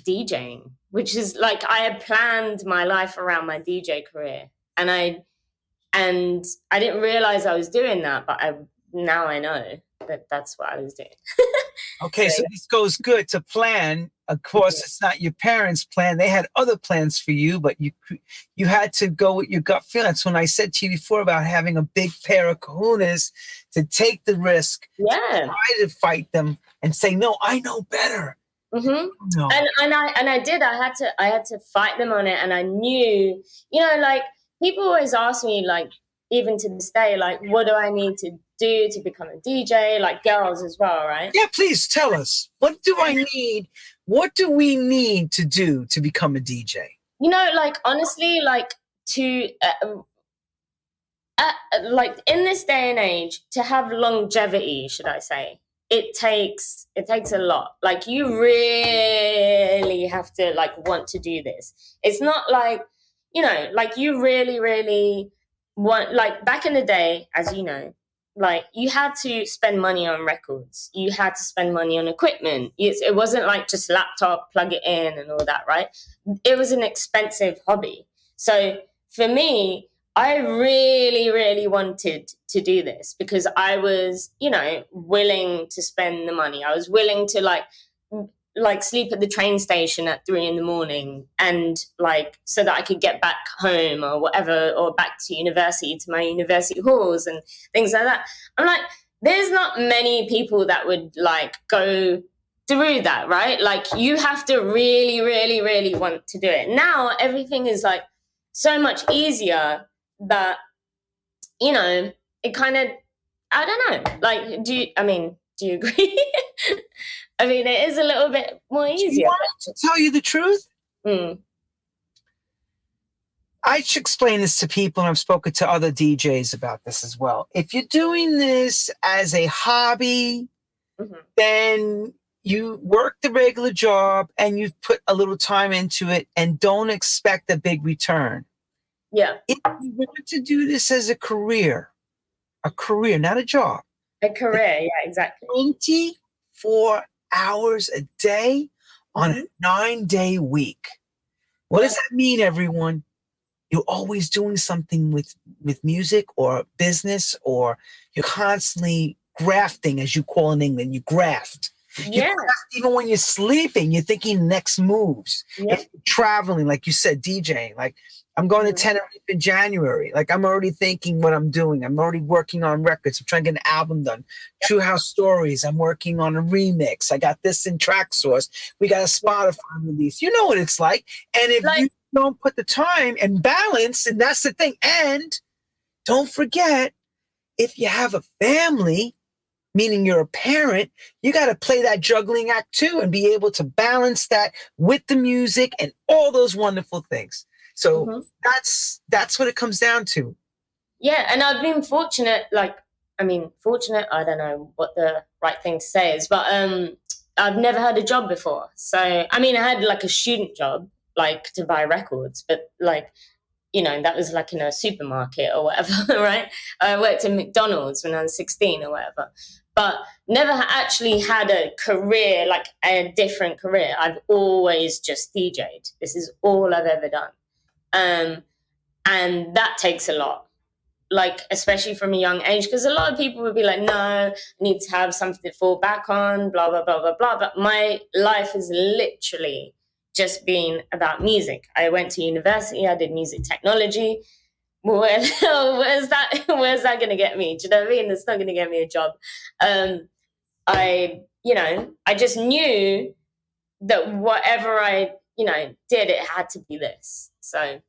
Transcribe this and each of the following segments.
DJing, which is like, I had planned my life around my DJ career, and I didn't realize I was doing that, but now I know that that's what I was doing. Okay, so this goes good to plan. Of course, it's not your parents' plan. They had other plans for you, but you had to go with your gut feeling. That's when I said to you before about having a big pair of kahunas to take the risk, to try to fight them and say, no, I know better. Mm-hmm. No. And I did. I had to fight them on it, and I knew, like, people always ask me, like, even to this day, like, what do I need to do to become a DJ? Like, girls as well, right? Yeah, please tell us. What do I need? What do we need to do to become a DJ? Like, honestly, like, to like, in this day and age, to have longevity, should I say, it takes a lot. Like, you really have to, like, want to do this. It's not like, like, you really, really want, like, back in the day, as you know, like, you had to spend money on records. You had to spend money on equipment. It wasn't like just laptop, plug it in and all that, right? It was an expensive hobby. So for me, I really, really wanted to do this because I was, willing to spend the money. I was willing to like sleep at the train station at 3 a.m, and like, so that I could get back home or whatever, or back to university, to my university halls and things like that. I'm like, there's not many people that would like go through that, right? Like, you have to really, really, really want to do it. Now everything is like so much easier that, it kind of, I don't know, like, do you agree? I mean, it is a little bit more easier. Do you want to tell you the truth? I should explain this to people, and I've spoken to other DJs about this as well. If you're doing this as a hobby, then you work the regular job and you put a little time into it and don't expect a big return. Yeah. If you want to do this as a career, not a job. A career, yeah, exactly. 24 hours a day on a 9-day week. What does that mean, everyone? You're always doing something with music or business, or you're constantly grafting, as you call in England. You graft. Yeah. You graft even when you're sleeping. You're thinking next moves. Yeah. If you're traveling, like you said, DJing. Like, I'm going to Tenerife in January. Like, I'm already thinking what I'm doing. I'm already working on records. I'm trying to get an album done. True House Stories. I'm working on a remix. I got this in Track Source. We got a Spotify release. You know what it's like. And if you don't put the time and balance, and that's the thing. And don't forget, if you have a family, meaning you're a parent, you got to play that juggling act too and be able to balance that with the music and all those wonderful things. So that's what it comes down to. Yeah, and I've been fortunate, fortunate, I don't know what the right thing to say is, but I've never had a job before. So, I mean, I had like a student job, like to buy records, but like, that was like in a supermarket or whatever, right? I worked in McDonald's when I was 16 or whatever, but never actually had a career, like a different career. I've always just DJ'd. This is all I've ever done. And that takes a lot, like, especially from a young age, because a lot of people would be like, no, I need to have something to fall back on, blah, blah, blah, blah, blah. But my life has literally just been about music. I went to university, I did music technology. Where's that going to get me? Do you know what I mean? It's not going to get me a job. I just knew that whatever I, did, it had to be this. So.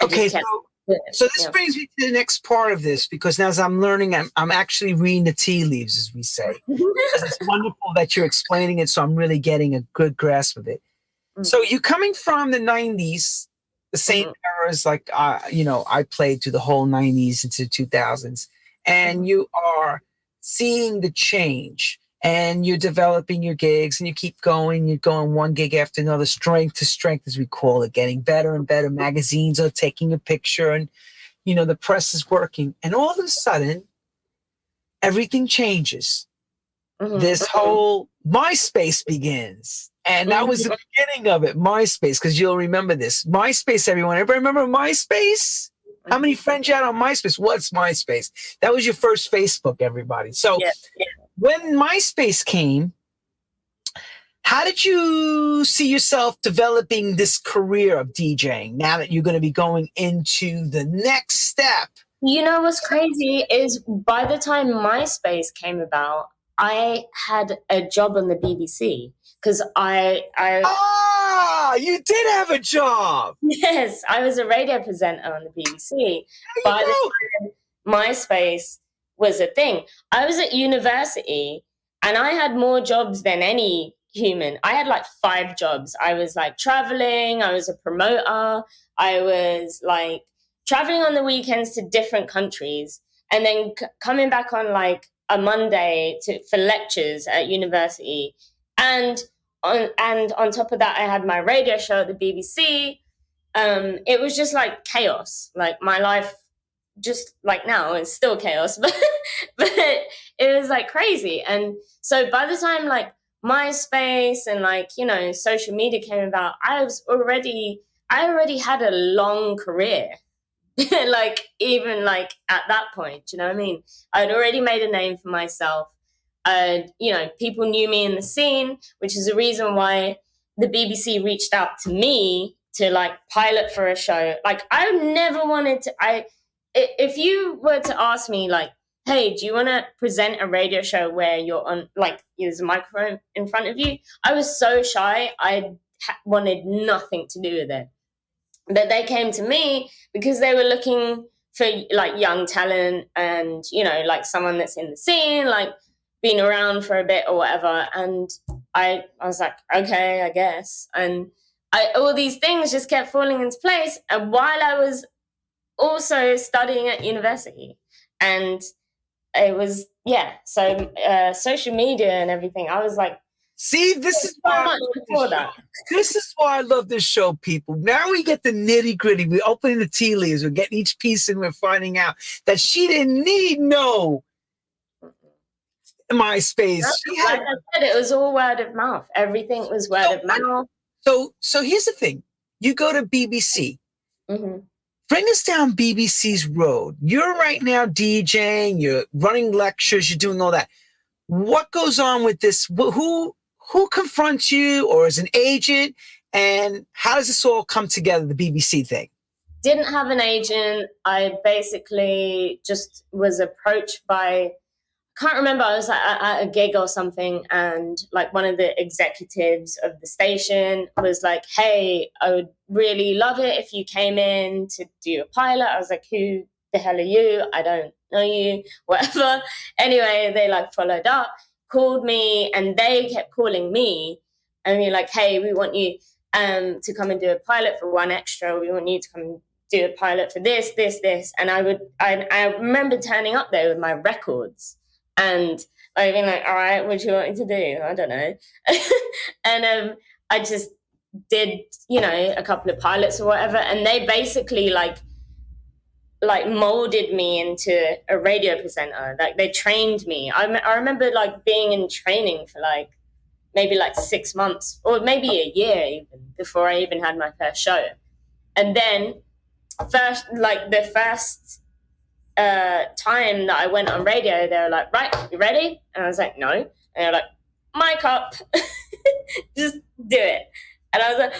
Okay, so this brings me to the next part of this, because now as I'm learning, I'm actually reading the tea leaves, as we say. It's wonderful that you're explaining it, so I'm really getting a good grasp of it. So you're coming from the 90s, the same eras, like, I played through the whole 90s into the 2000s, and you are seeing the change. And you're developing your gigs, and you keep going. You're going one gig after another, strength to strength, as we call it, getting better and better. Magazines are taking a picture, and, the press is working. And all of a sudden, everything changes. This whole MySpace begins. And that was the beginning of it, MySpace, because you'll remember this. MySpace, everyone. Everybody remember MySpace? How many friends you had on MySpace? What's MySpace? That was your first Facebook, everybody. So when MySpace came, how did you see yourself developing this career of DJing now that you're going to be going into the next step? You know what's crazy is by the time MySpace came about, I had a job on the BBC because you did have a job. Yes, I was a radio presenter on the BBC. By the time MySpace was a thing, I was at university and I had more jobs than any human. I had like 5 jobs. I was like traveling, I was a promoter, I was like traveling on the weekends to different countries, and then coming back on like a Monday for lectures at university. And on top of that, I had my radio show at the BBC. It was just like chaos. Like my life, just like now, is still chaos, but it was like crazy. And so by the time like MySpace and like, you know, social media came about, I already had a long career. Like even like at that point, you know what I mean? I'd already made a name for myself. You know, people knew me in the scene, which is the reason why the BBC reached out to me to like pilot for a show. Like I never wanted to. If you were to ask me like, hey, do you want to present a radio show where you're on, like, there's a microphone in front of you? I was so shy. I wanted nothing to do with it. But they came to me because they were looking for like young talent and, you know, like someone that's in the scene, like been around for a bit or whatever. And I was like, okay, I guess. And all these things just kept falling into place. And while I was also studying at university, and it was, so social media and everything, I was like, see, this is why I love this show, people. Now we get the nitty gritty. We're opening the tea leaves. We're getting each piece and we're finding out that she didn't need no MySpace. Like I said, it was all word of mouth. Everything was word of mouth. So here's the thing. You go to BBC. Mm-hmm. Bring us down BBC's road. You're right now DJing. You're running lectures. You're doing all that. What goes on with this? Who confronts you, or is an agent? And how does this all come together, the BBC thing? Didn't have an agent. I basically just was approached by, can't remember, I was at a gig or something, and like one of the executives of the station was like, hey, I would really love it if you came in to do a pilot. I was like, who the hell are you? I don't know you, whatever. Anyway, they like followed up, called me, and they kept calling me and be like, hey, we want you to come and do a pilot for One Extra. We want you to come and do a pilot for this. And I remember turning up there with my records and I'd be like, all right, what do you want me to do? I don't know. And I just did, you know, a couple of pilots or whatever. And they basically like molded me into a radio presenter. Like they trained me. I remember like being in training for like maybe like 6 months or maybe a year even before I even had my first show. And then the first time that I went on radio, they were like, right, you ready? And I was like, no. And they were like, mic up. Just do it. And I was like,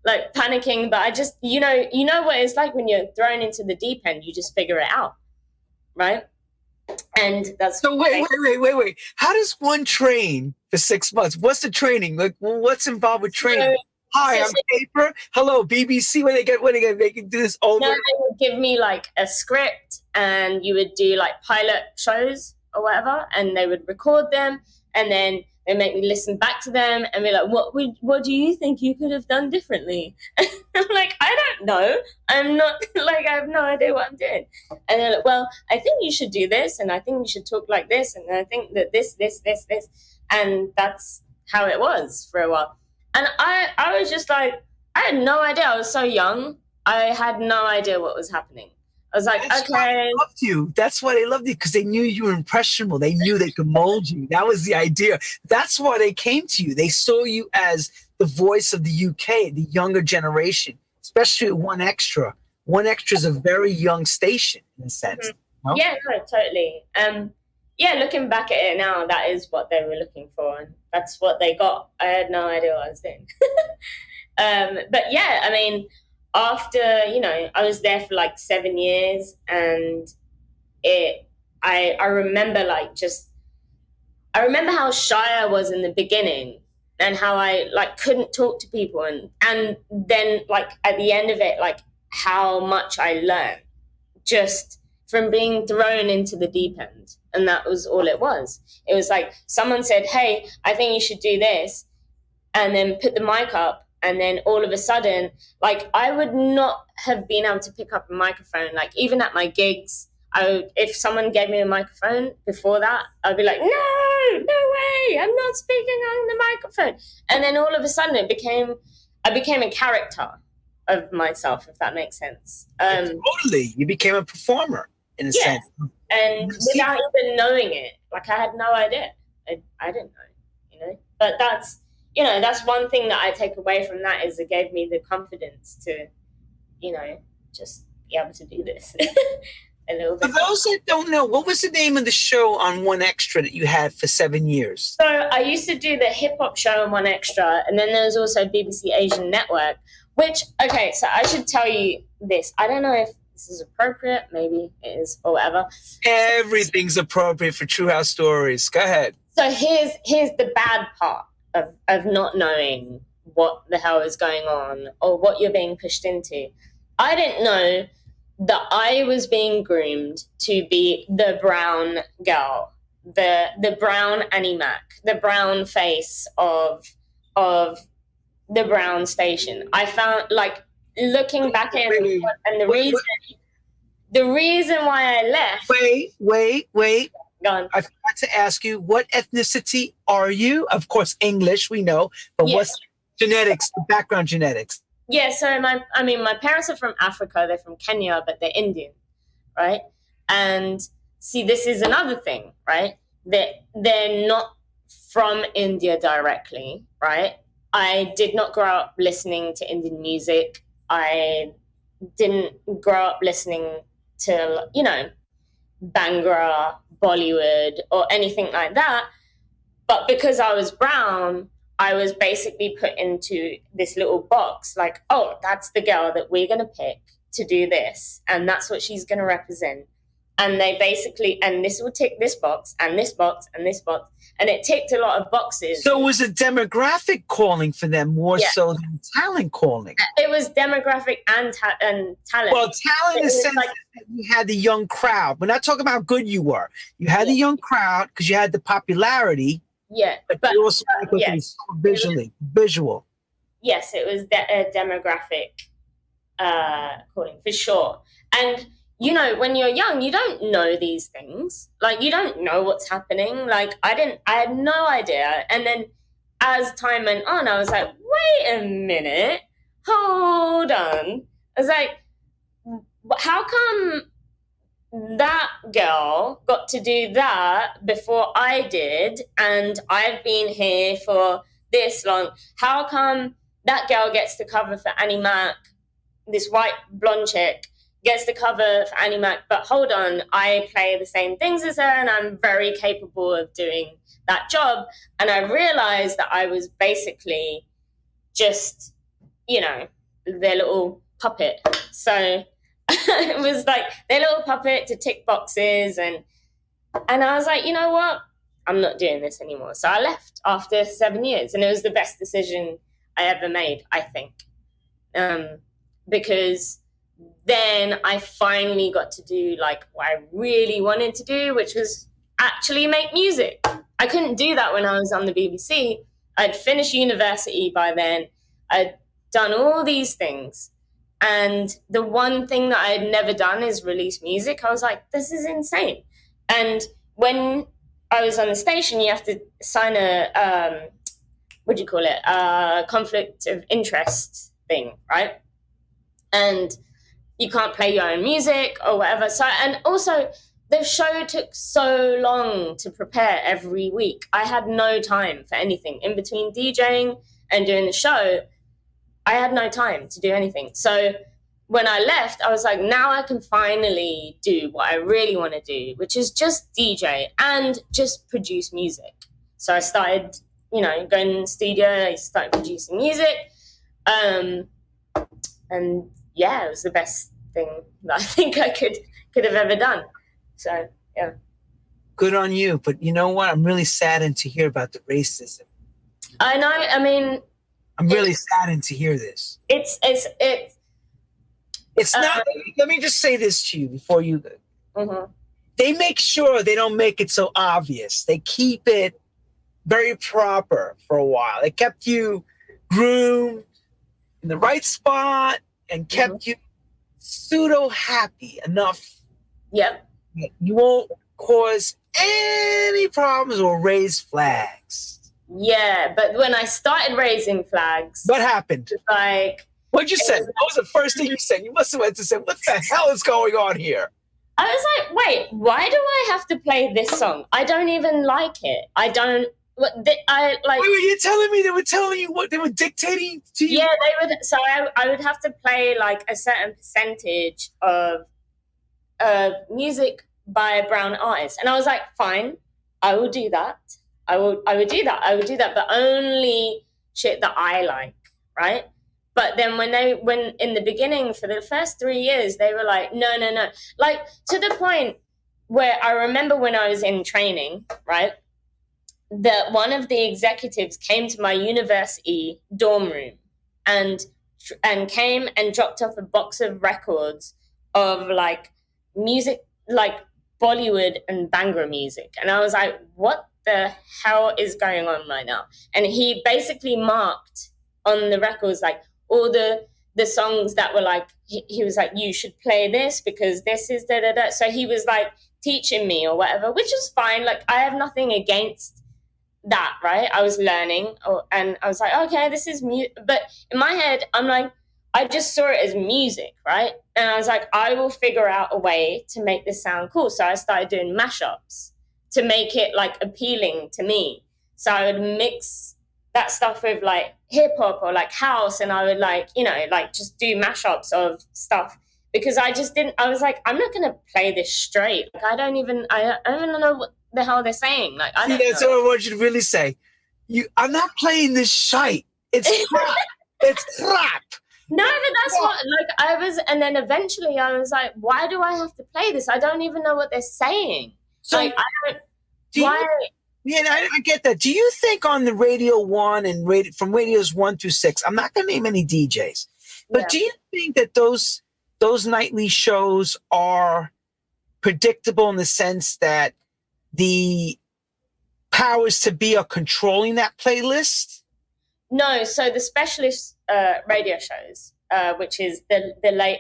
like panicking, but I just, you know what it's like when you're thrown into the deep end, you just figure it out, right? And that's so. Wait. How does one train for 6 months? What's the training? Like, what's involved with training? Hi, I'm Kayper. Hello, BBC. What they get? They can do this over. No, they would give me like a script, and you would do like pilot shows or whatever, and they would record them, and then they make me listen back to them and be like, what do you think you could have done differently? I'm like, I don't know. I'm not like, I have no idea what I'm doing. And they're like, well, I think you should do this. And I think you should talk like this. And I think that this. And that's how it was for a while. And I was just like, I had no idea. I was so young. I had no idea what was happening. I was like, That's why okay. they loved you. That's why they loved you, because they knew you were impressionable. They knew they could mold you. That was the idea. That's why they came to you. They saw you as the voice of the UK, the younger generation, especially at One Extra. One Extra is a very young station in a sense. Mm-hmm. No? Yeah, no, totally. Yeah, looking back at it now, that is what they were looking for, and that's what they got. I had no idea what I was doing. But yeah, I mean, after, you know, I was there for like 7 years, and I remember I remember how shy I was in the beginning, and how I like couldn't talk to people, and then like at the end of it, like how much I learned just from being thrown into the deep end. And that was all it was. It was like someone said, hey, I think you should do this, and then put the mic up, and then all of a sudden, like I would not have been able to pick up a microphone. Like even at my gigs, if someone gave me a microphone before that, I'd be like, no way, I'm not speaking on the microphone. And then all of a sudden I became a character of myself, if that makes sense. Totally. You became a performer in a sense. And without even knowing it. Like I had no idea. I didn't know, you know. But that's, you know, that's one thing that I take away from that, is it gave me the confidence to, you know, just be able to do this. A little bit. For those that don't know, what was the name of the show on One Extra that you had for 7 years? So I used to do the hip hop show on One Extra, and then there was also BBC Asian Network, which, okay, so I should tell you this. I don't know if this is appropriate, maybe it is, or whatever. Everything's appropriate for True House Stories. Go ahead. So here's the bad part of not knowing what the hell is going on or what you're being pushed into. I didn't know that I was being groomed to be the brown girl, the brown Annie Mac, the brown face of the brown station. I found, like, looking back and the reason why I left. Wait. Go on. I forgot to ask you, what ethnicity are you? Of course, English, we know, but what's genetics, the background genetics? Yeah, so my parents are from Africa. They're from Kenya, but they're Indian, right? And see, this is another thing, right? They're not from India directly, right? I did not grow up listening to Indian music. I didn't grow up listening to, you know, Bhangra, Bollywood, or anything like that. But because I was brown, I was basically put into this little box, like, oh, that's the girl that we're going to pick to do this, and that's what she's going to represent. And they basically, and this will tick this box, and this box, and this box, and it ticked a lot of boxes. So it was a demographic calling for them more so than talent calling. It was demographic and talent. Well, talent is like, you had the young crowd. We're not talking about how good you were. You had the young crowd because you had the popularity. Yeah, but you also visual. Yes, it was a demographic calling for sure. And you know, when you're young, you don't know these things. Like, you don't know what's happening. Like, I had no idea. And then as time went on, I was like, wait a minute, hold on. I was like, how come that girl got to do that before I did, and I've been here for this long? How come that girl gets to cover for Annie Mac, this white blonde chick gets the cover for Annie Mac, but hold on, I play the same things as her, and I'm very capable of doing that job. And I realized that I was basically just, you know, their little puppet. So it was like their little puppet to tick boxes, and I was like, you know what? I'm not doing this anymore. So I left after 7 years, and it was the best decision I ever made, I think. Because then I finally got to do like what I really wanted to do, which was actually make music. I couldn't do that when I was on the BBC. I'd finished university by then. I'd done all these things. And the one thing that I had never done is release music. I was like, this is insane. And when I was on the station, you have to sign a, a conflict of interest thing, right? And you can't play your own music or whatever. So, and also the show took so long to prepare every week. I had no time for anything in between DJing and doing the show. I had no time to do anything. So when I left, I was like, now I can finally do what I really want to do, which is just DJ and just produce music. So I started, going in the studio, I started producing music. And yeah, it was the best thing that I think I could have ever done. So, yeah. Good on you. But you know what? I'm really saddened to hear about the racism. I know. I mean, I'm really saddened to hear this. It's not. Let me just say this to you before you. Mm-hmm. They make sure they don't make it so obvious. They keep it very proper for a while. They kept you groomed in the right spot and kept you pseudo happy enough. Yep. You won't cause any problems or raise flags. Yeah, but when I started raising flags, what happened? Like, what'd you say? What was the first thing you said? You must have went to say, "What the hell is going on here?" I was like, "Wait, why do I have to play this song? I don't even like it. I don't." I like. Wait, were you telling me they were telling you what they were dictating to you? Yeah, they would. So I would have to play like a certain percentage of music by a brown artist, and I was like, fine, I will do that. I would do that, but only shit that I like, right? But then when in the beginning for the first 3 years, they were like, no, like to the point where I remember when I was in training, right? That one of the executives came to my university dorm room and came and dropped off a box of records of like music, like Bollywood and Bhangra music. And I was like, what the hell is going on right now? And he basically marked on the records like all the songs that were like, he was like, you should play this because this is da da da. So he was like teaching me or whatever, which is fine. Like I have nothing against that, right? I was learning, and I was like, okay, this is music. But in my head, I'm like, I just saw it as music, right? And I was like, I will figure out a way to make this sound cool. So I started doing mashups to make it like appealing to me. So I would mix that stuff with like hip hop or like house, and I would like, like just do mashups of stuff because I was like, I'm not gonna play this straight. Like I don't even know what the hell they're saying. Like I don't know. That's what I want you to really say. I'm not playing this shite. It's crap. It's crap. No, but that's what, like, I was, and then eventually I was like, why do I have to play this? I don't even know what they're saying. So, like, I don't, why? I get that. Do you think on the Radio 1 and from radios 1 through 6, I'm not going to name any DJs, but do you think that those nightly shows are predictable in the sense that the powers to be are controlling that playlist? No, so the specialist radio shows, which is the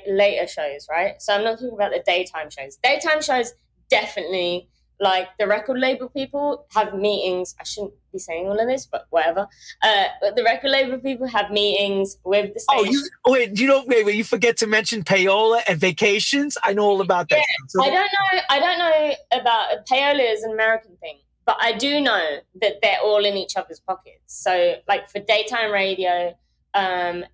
later shows, right? So I'm not talking about the daytime shows. Daytime shows definitely, like the record label people have meetings. I shouldn't be saying all of this, but whatever. But the record label people have meetings with the station. Wait, you forget to mention payola and vacations? I know all about that. Yeah, so I don't know about payola is an American thing. But I do know that they're all in each other's pockets. So, like for daytime radio,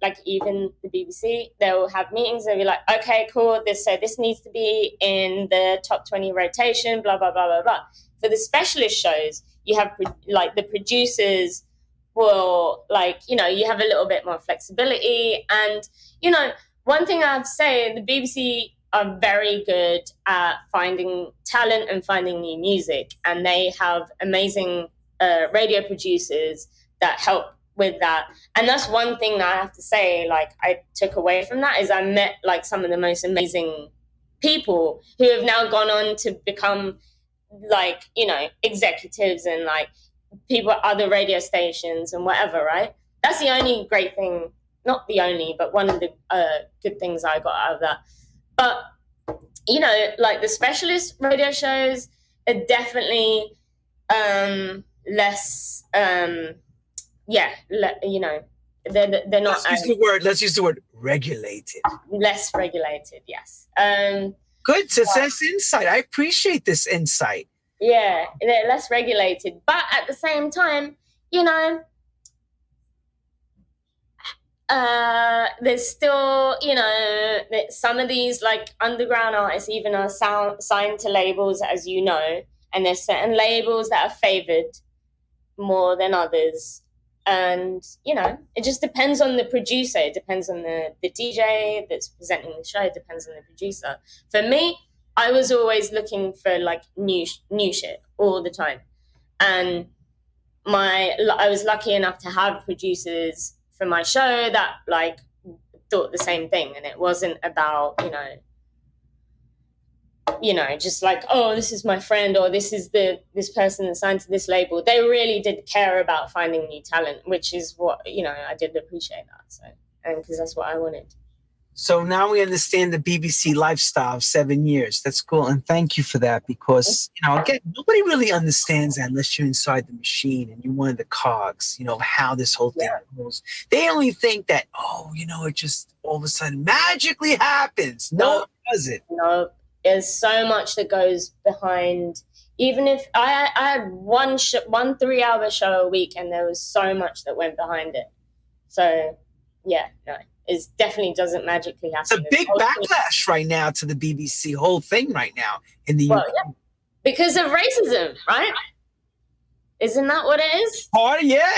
like even the BBC, they'll have meetings. They'll be like, "Okay, cool. This needs to be in the top 20 rotation." Blah blah blah blah blah. For the specialist shows, you have like the producers will you have a little bit more flexibility. And one thing I have to say, the BBC are very good at finding talent and finding new music, and they have amazing radio producers that help with that. And that's one thing that I have to say, like, I took away from that is I met like some of the most amazing people who have now gone on to become like, executives and like people at other radio stations and whatever, right? That's the only great thing, not the only, but one of the good things I got out of that. But, like the specialist radio shows are definitely less, they're not. Let's use the word regulated. Less regulated, yes. Good. So that's insight. I appreciate this insight. Yeah, they're less regulated, but at the same time, you know, there's still, you know, some of these like underground artists even are signed to labels, as you know, and there's certain labels that are favored more than others. And, you know, it just depends on the producer. It depends on the DJ that's presenting the show. It depends on the producer. For me, I was always looking for like new shit all the time. And I was lucky enough to have producers for my show that like thought the same thing. And it wasn't about, just like, oh, this is my friend, or this person that's signed to this label. They really did care about finding new talent, which is what, I did appreciate that. So, and because that's what I wanted. So now we understand the BBC lifestyle of 7 years. That's cool. And thank you for that, because, again, nobody really understands that unless you're inside the machine and you're one of the cogs, how this whole thing goes. They only think that, it just all of a sudden magically happens. No, it doesn't. No. There's so much that goes behind. Even if I had one 3-hour show a week, and there was so much that went behind it. So, yeah, no, it definitely doesn't magically happen. It's a big backlash right now to the BBC whole thing right now in the UK. Yeah, because of racism, right? Isn't that what it is?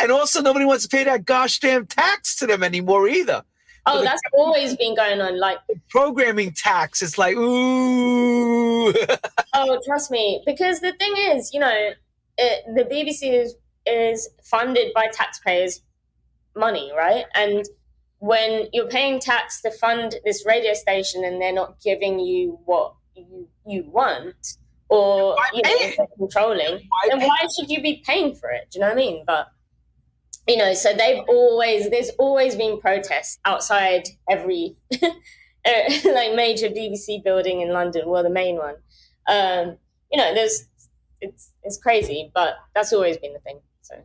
And also nobody wants to pay that gosh damn tax to them anymore either. Oh, that's always been going on. Like the programming tax, it's like, ooh. Oh, trust me. Because the thing is, the BBC is funded by taxpayers' money, right? And when you're paying tax to fund this radio station and they're not giving you what you want, or they're controlling, then why should you be paying for it? Do you know what I mean? But so there's always been protests outside every like major BBC building in London, well, the main one. It's crazy, but that's always been the thing. So,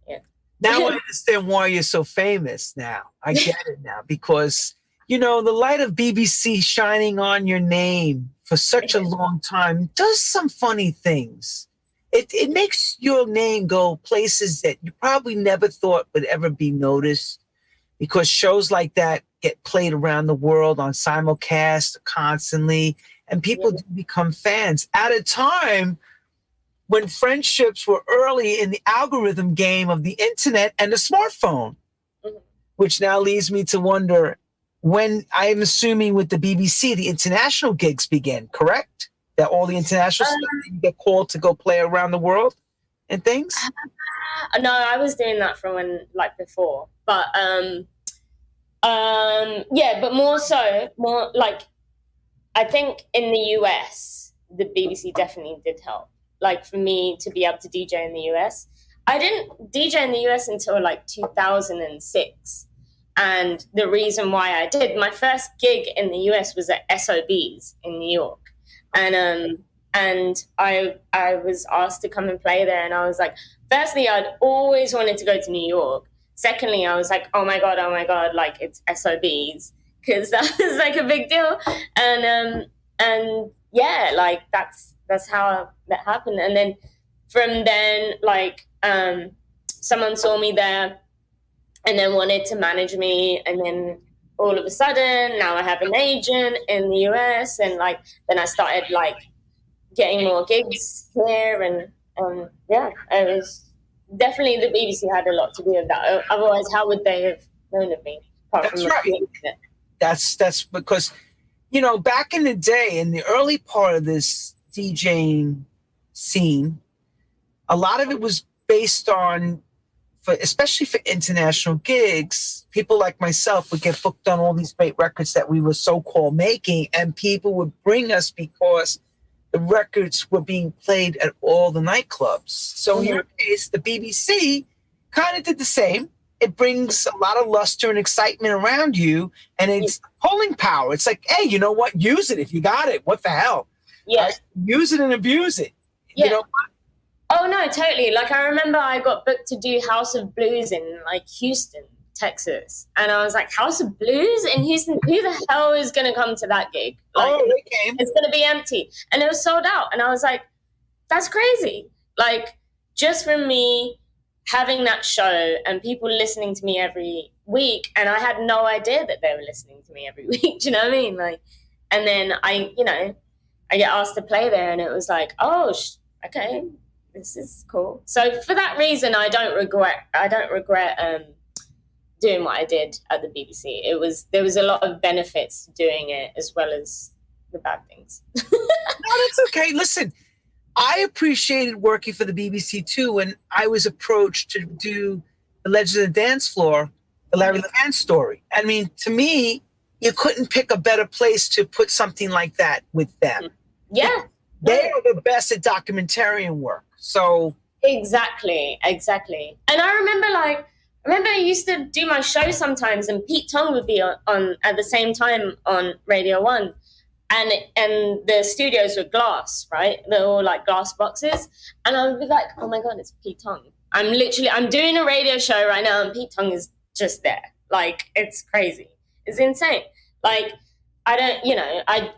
yeah. Now I understand why you're so famous now. I get it now, because, the light of BBC shining on your name for such a long time does some funny things. It makes your name go places that you probably never thought would ever be noticed, because shows like that get played around the world on simulcast constantly, and people do become fans at a time when friendships were early in the algorithm game of the internet and the smartphone, which now leads me to wonder, when I'm assuming with the BBC, the international gigs began, correct? That all the international stuff, you get called to go play around the world and things? No, I was doing that from before. But but more like, I think in the US, the BBC definitely did help. Like for me to be able to DJ in the US. I didn't DJ in the US until 2006. And the reason why I did, my first gig in the US was at SOBs in New York. And I was asked to come and play there, and I was like, firstly, I'd always wanted to go to New York. Secondly, I was like, oh my god, like it's SOBs, because that was like a big deal. And like that's how that happened. And then from then, someone saw me there, and then wanted to manage me, and then all of a sudden, now I have an agent in the US, and then I started getting more gigs here, and it was definitely, the BBC had a lot to do with that. Otherwise, how would they have known of me? That's right. That's because, back in the day, in the early part of this DJing scene, a lot of it was based on, especially for international gigs, people like myself would get booked on all these great records that we were so-called making, and people would bring us because the records were being played at all the nightclubs. So in your case, the BBC kind of did the same. It brings a lot of luster and excitement around you, and it's pulling power. It's like, hey, you know what? Use it if you got it. What the hell? Yeah. Use it and abuse it. Yeah. You know what? Oh, no, totally. I remember I got booked to do House of Blues in, Houston, Texas. And I was like, House of Blues in Houston? Who the hell is going to come to that gig? Like, they came. It's going to be empty. And it was sold out. And I was like, that's crazy. Like, just from me having that show and people listening to me every week, and I had no idea that they were listening to me every week. Do you know what I mean? Like, and then I get asked to play there, and it was like, oh, okay, this is cool. So for that reason, I don't regret doing what I did at the BBC. There was a lot of benefits to doing it as well as the bad things. No, that's okay. Listen, I appreciated working for the BBC too when I was approached to do The Legend of the Dance Floor, the Larry Levan story. I mean, to me, you couldn't pick a better place to put something like that with them. Yeah. They are the best at documentarian work. So Exactly. And I remember I used to do my show sometimes, and Pete Tong would be on at the same time on Radio 1. And the studios were glass, right? They're all like glass boxes. And I would be like, oh my God, it's Pete Tong. I'm doing a radio show right now, and Pete Tong is just there. Like, it's crazy. It's insane. Like, I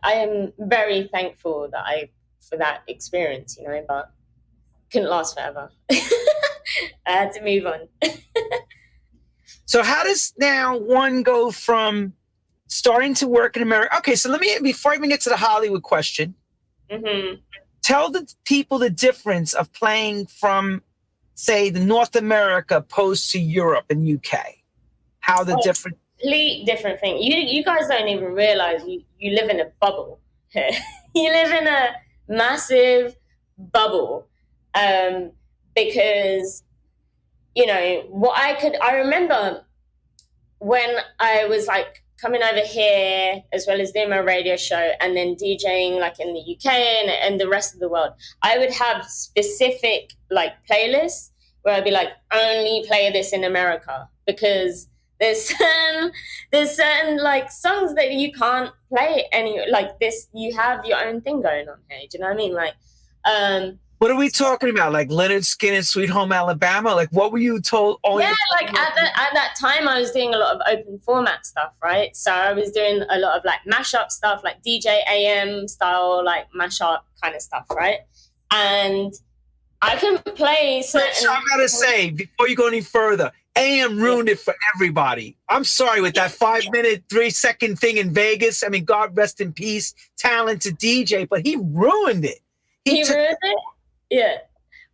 am very thankful for that experience, but couldn't last forever. I had to move on. So how does now one go from starting to work in America? Okay, so before I even get to the Hollywood question, tell the people the difference of playing from, say, the North America opposed to Europe and UK. How the different... Complete different thing. You guys don't even realize you live in a bubble. You live in a massive bubble. Because, I remember when I was like coming over here as well as doing my radio show and then DJing like in the UK and the rest of the world, I would have specific like playlists where I'd be like, only play this in America, because there's certain like songs that you can't play like this. You have your own thing going on here. Do you know what I mean? Like, what are we talking about? Like Leonard Skinner, Sweet Home Alabama? Like, what were you told? Like at that time, I was doing a lot of open format stuff, right? So I was doing a lot of like mashup stuff, like DJ AM style, like mashup kind of stuff, right? And I can play certain... So I gotta say, before you go any further, AM ruined it for everybody. I'm sorry, with that 5-minute, 3-second thing in Vegas. I mean, God rest in peace, talented DJ, but he ruined it. He ruined it? Yeah.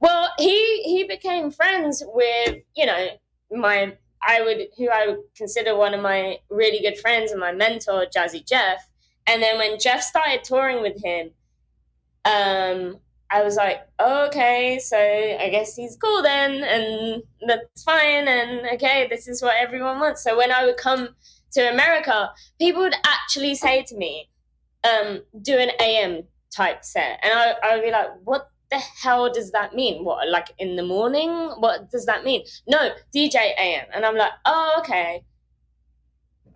Well, he became friends with, who I would consider one of my really good friends and my mentor, Jazzy Jeff. And then when Jeff started touring with him, I was like, oh, okay, so I guess he's cool then, and that's fine, and okay, this is what everyone wants. So when I would come to America, people would actually say to me, do an AM type set. And I would be like, what the hell does that mean? What, like in the morning? What does that mean? No, DJ AM. And I'm like, oh, okay.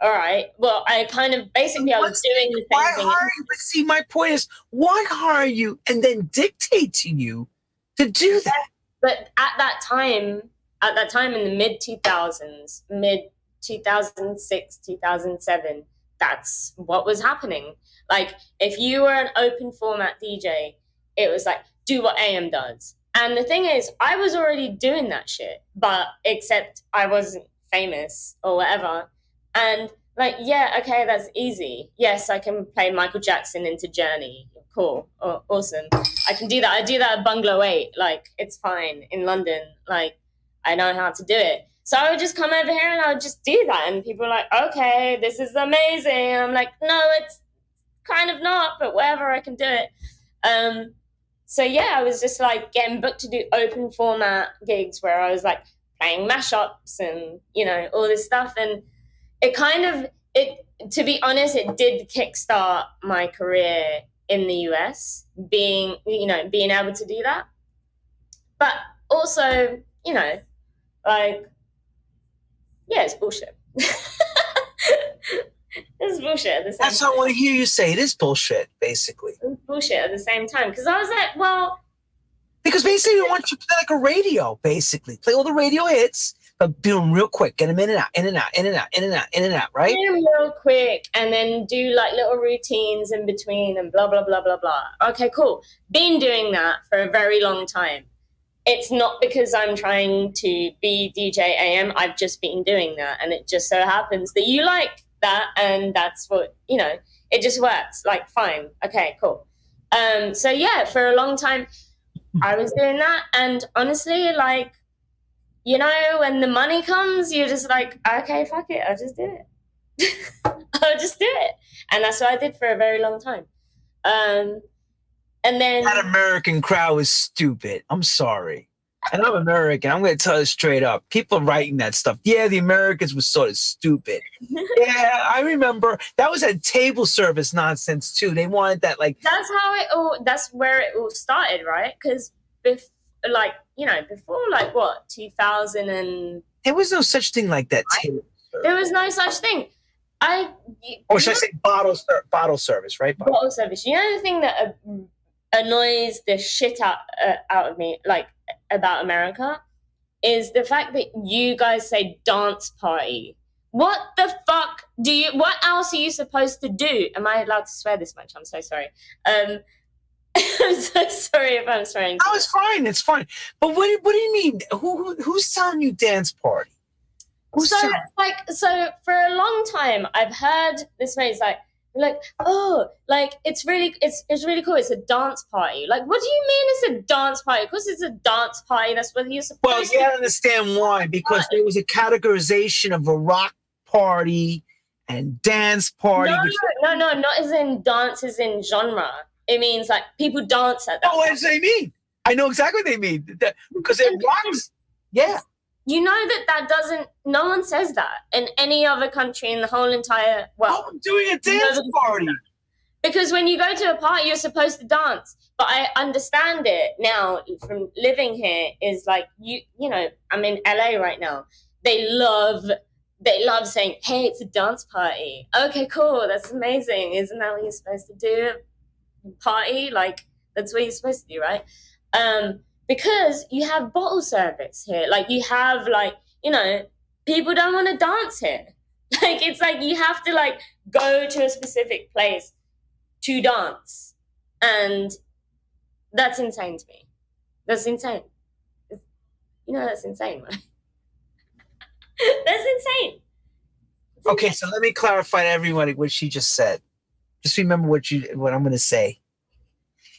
All right. Well, I kind of basically I was doing the same thing. But see, my point is, why hire you and then dictate to you to do that? But at that time in the mid 2006, 2007, that's what was happening. Like, if you were an open format DJ, it was like, do what AM does. And the thing is, I was already doing that shit, but except I wasn't famous or whatever. And like, yeah, okay, that's easy. Yes, I can play Michael Jackson into Journey. Cool. Oh, awesome. I can do that. I do that at Bungalow 8. Like, it's fine in London. Like, I know how to do it. So I would just come over here and I would just do that. And people were like, okay, this is amazing. And I'm like, no, it's kind of not, but whatever, I can do it. So yeah, I was just like getting booked to do open format gigs where I was like playing mashups and, all this stuff. And to be honest, it did kickstart my career in the US, being able to do that. But also, it's bullshit. It's bullshit at the same time. That's what I want to hear you say. It is bullshit, basically. It's bullshit at the same time. Because I was like, well... Because basically we want you to play like a radio, basically. Play all the radio hits, but do them real quick. Get them in and out, in and out, in and out, in and out, in and out, right? Do them real quick and then do like little routines in between and blah, blah, blah, blah, blah. Okay, cool. Been doing that for a very long time. It's not because I'm trying to be DJ AM. I've just been doing that. And it just so happens that you like that. And that's what, you know, it just works. Like, fine. Okay, cool. So yeah, for a long time, I was doing that. And honestly, like, you know, when the money comes, you're just like, okay, fuck it. I'll just do it. I'll just do it. And that's what I did for a very long time. And then that American crowd is stupid. I'm sorry. And I'm American. I'm going to tell you straight up. People writing that stuff. Yeah, the Americans were sort of stupid. Yeah, I remember. That was a table service nonsense, too. They wanted that, like... That's where it all started, right? Because, before, like, what, 2000 and... There was no such thing like that table service. There was no such thing. Or should I say bottle service, right? Bottle service. You know the thing that... annoys the shit out of me, like, about America, is the fact that you guys say dance party. What the fuck what else are you supposed to do? Am I allowed to swear this much? I'm so sorry. I'm so sorry if I'm swearing. No, it's fine. It's fine. But what do you mean? Who's telling you dance party? So for a long time, I've heard this phrase like, oh, like it's really cool. It's a dance party. Like, what do you mean it's a dance party? Of course, it's a dance party. That's what you're supposed to. Well, you gotta understand why. Because there was a categorization of a rock party and dance party. No, not as in dance, as in genre. It means like people dance at that. Oh, what does they mean? I know exactly what they mean. Because it rocks. Yeah. You know that doesn't, no one says that in any other country in the whole entire world. Oh, I'm doing a dance party. Because when you go to a party, you're supposed to dance. But I understand it now from living here is like, you know, I'm in LA right now. They love saying, hey, it's a dance party. Okay, cool. That's amazing. Isn't that what you're supposed to do? Party? Like, that's what you're supposed to do, right? Because you have bottle service here. Like, you have, like, you know, people don't want to dance here. Like, it's like you have to, like, go to a specific place to dance. And that's insane to me. That's insane. You know, that's insane, right? That's insane. Okay, so let me clarify to everyone what she just said. Just remember what I'm going to say.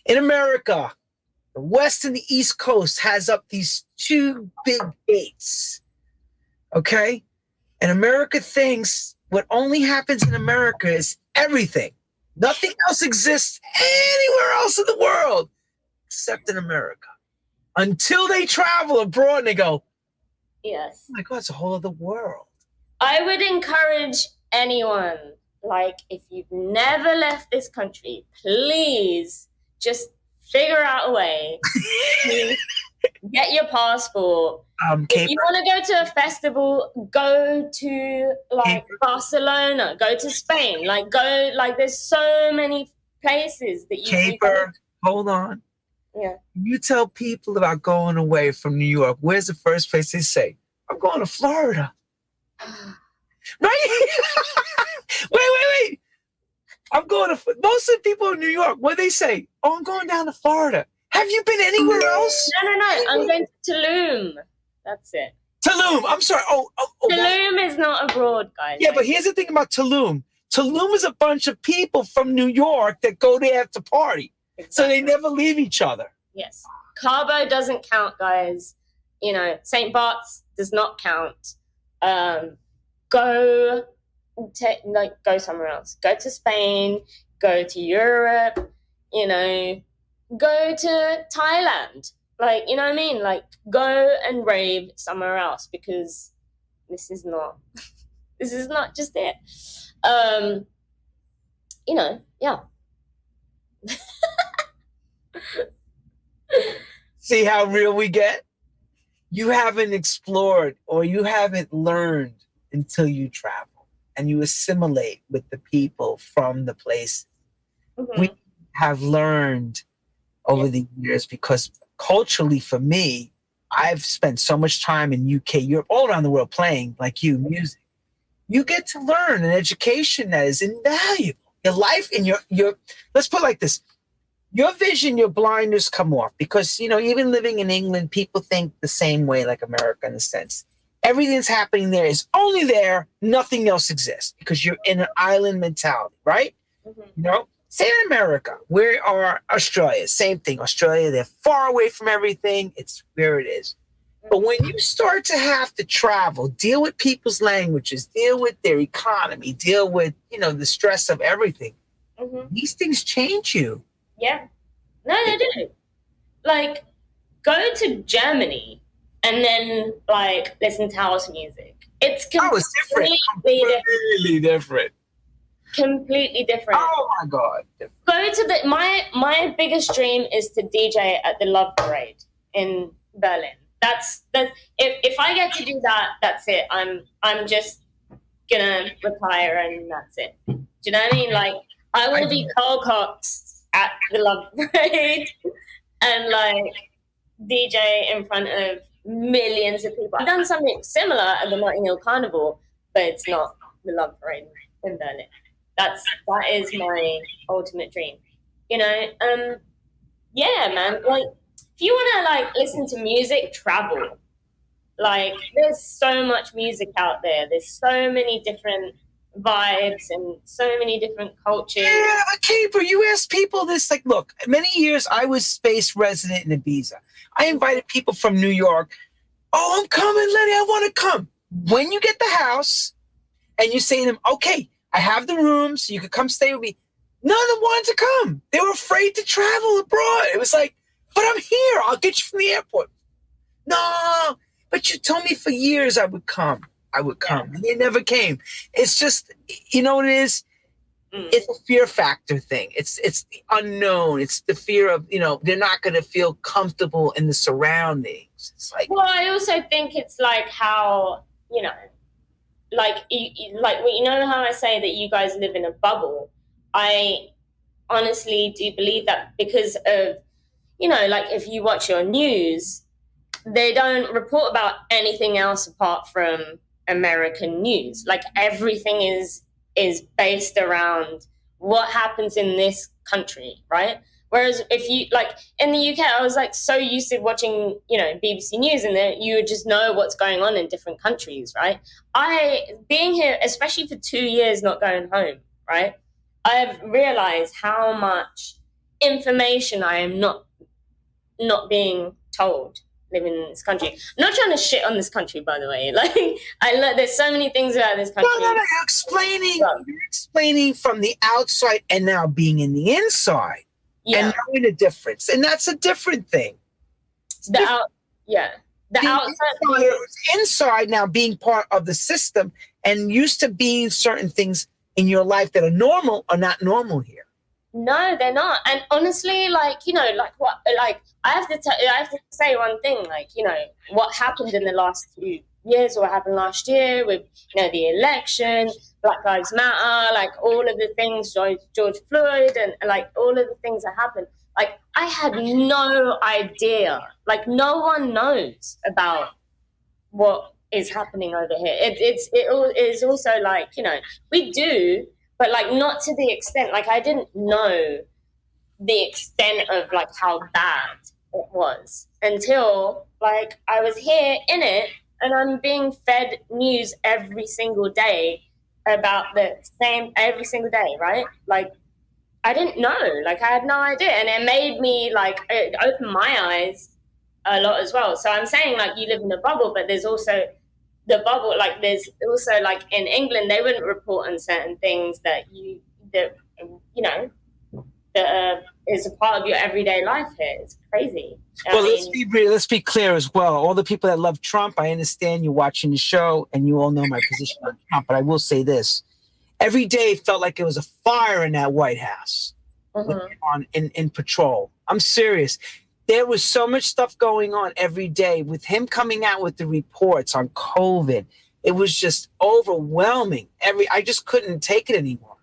In America, the West and the East Coast has up these two big gates, okay? And America thinks what only happens in America is everything. Nothing else exists anywhere else in the world except in America. Until they travel abroad and they go, yes. Oh my God, it's a whole other world. I would encourage anyone, like, if you've never left this country, please just figure out a way to get your passport. If you want to go to a festival, go to like Kayper. Barcelona, go to Spain, there's so many places that you can go. Kayper, hold on. Yeah. You tell people about going away from New York, where's the first place they say? I'm going to Florida. Right? Wait. I'm going to, most of the people in New York, what do they say? Oh, I'm going down to Florida. Have you been anywhere else? No. I'm going to Tulum. That's it. Tulum. I'm sorry. Oh, Tulum is not abroad, guys. Yeah, but here's the thing about Tulum. Tulum is a bunch of people from New York that go there to party. Exactly. So they never leave each other. Yes. Cabo doesn't count, guys. You know, St. Bart's does not count. Go somewhere else. Go to Spain. Go to Europe. You know, go to Thailand. Like, you know what I mean? Like, go and rave somewhere else because this is not just it. You know, yeah. See how real we get? You haven't explored or you haven't learned until you travel and you assimilate with the people from the place. Mm-hmm. We have learned over the years because culturally for me, I've spent so much time in UK, Europe, all around the world playing, like you, music. You get to learn an education that is invaluable. Your life and your let's put it like this. Your vision, your blinders come off because, even living in England, people think the same way like America in a sense. Everything that's happening there is only there. Nothing else exists because you're in an island mentality, right? Mm-hmm. Say in America, where are Australia? Same thing. Australia, they're far away from everything. It's where it is. But when you start to have to travel, deal with people's languages, deal with their economy, deal with, the stress of everything, these things change you. Yeah. No, they do. Like, go to Germany and then, listen to house music. It's completely different. Completely different. Oh, my God. Go to my biggest dream is to DJ at the Love Parade in Berlin. That's if I get to do that, that's it. I'm just gonna retire and that's it. Do you know what I mean? Like, I will be Carl Cox at the Love Parade and DJ in front of millions of people. I've done something similar at the Notting Hill Carnival, but it's not the Love Parade in Berlin. That is my ultimate dream. Yeah, man. If you want to listen to music, travel. There's so much music out there. There's so many different vibes and so many different cultures. Yeah, but Kayper, you ask people this. Look, many years I was space resident in Ibiza. I invited people from New York. Oh, I'm coming, Lenny. I want to come. When you get the house and you say to them, okay, I have the rooms. You could come stay with me. None of them wanted to come. They were afraid to travel abroad. It was like, but I'm here. I'll get you from the airport. No, but you told me for years I would come. And they never came. It's just, you know what it is? It's a fear factor thing. It's the unknown. It's the fear of, they're not going to feel comfortable in the surroundings. It's well, I also think it's how, how I say that you guys live in a bubble. I honestly do believe that because of, if you watch your news, they don't report about anything else apart from American news. Everything is based around what happens in this country, right? Whereas if you in the UK, I was so used to watching, BBC News, and then you would just know what's going on in different countries, right? Being here, especially for 2 years, not going home, right? I've realized how much information I am not being told living in this country. I'm not trying to shit on this country, by the way. There's so many things about this country. No, you're explaining from the outside and now being in the inside. Yeah. And knowing the difference. And that's a different thing. The outside. Inside now being part of the system and used to being certain things in your life that are normal are not normal here. No, they're not. And honestly, I have to say one thing, what happened in the last few years, or what happened last year with, the election, Black Lives Matter, all of the things, George Floyd, and all of the things that happened. I had no idea. No one knows about what is happening over here. It is also we do, but not to the extent. I didn't know the extent of how bad it was until I was here in it, and I'm being fed news every single day about the same every single day, right? I didn't know, I had no idea, and it made me it opened my eyes a lot as well. So I'm saying you live in a bubble, but there's also the bubble. There's also in England, they wouldn't report on certain things that is a part of your everyday life here. It's crazy. Well, let's be clear as well. All the people that love Trump, I understand you're watching the show and you all know my position on Trump, but I will say this. Every day felt like it was a fire in that White House in patrol. I'm serious. There was so much stuff going on every day with him coming out with the reports on COVID. It was just overwhelming. I just couldn't take it anymore.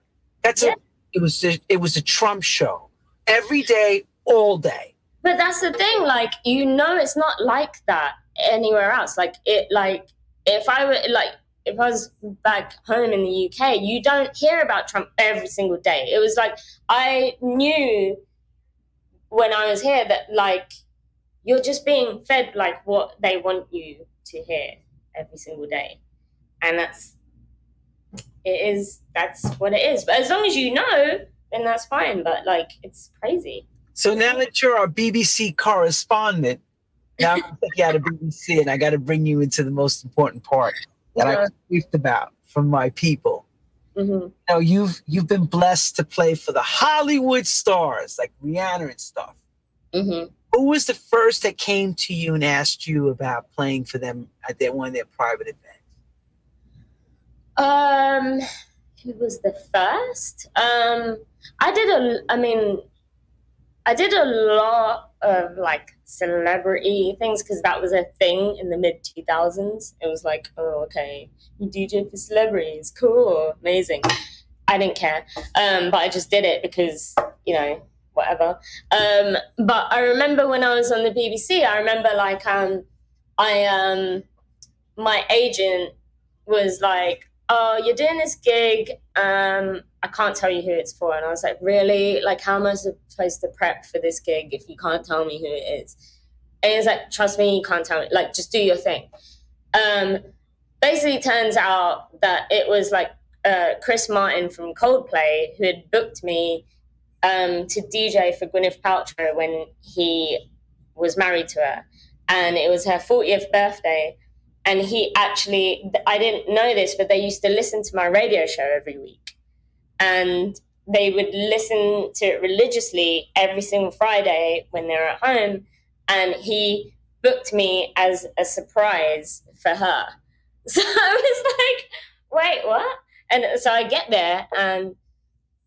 It was a Trump show every day, all day. But that's the thing, like, it's not like that anywhere else. Like, if I were, like, if I was back home in the UK, you don't hear about Trump every single day. It was like, I knew when I was here that, like, you're just being fed, like, what they want you to hear every single day. And that's what it is. But as long as you know, then that's fine. But, like, it's crazy. So now that you're our BBC correspondent, now I'm going to take you out of BBC, and I got to bring you into the most important part that I briefed about from my people. Mm-hmm. Now, you've been blessed to play for the Hollywood stars like Rihanna and stuff. Mm-hmm. Who was the first that came to you and asked you about playing for them at one of their private events? Who was the first? I did a lot of, like, celebrity things because that was a thing in the mid-2000s. It was like, oh, okay, you DJ for celebrities, cool, amazing. I didn't care, but I just did it because, whatever. But I remember when I was on the BBC, I remember, like, my agent was like, oh, you're doing this gig, I can't tell you who it's for. And I was like, really? Like, how am I supposed to prep for this gig if you can't tell me who it is? And he was like, trust me, you can't tell me. Like, just do your thing. Basically, turns out that it was, like, Chris Martin from Coldplay who had booked me to DJ for Gwyneth Paltrow when he was married to her. And it was her 40th birthday. And he actually, I didn't know this, but they used to listen to my radio show every week. And they would listen to it religiously every single Friday when they were at home. And he booked me as a surprise for her. So I was like, wait, what? And so I get there and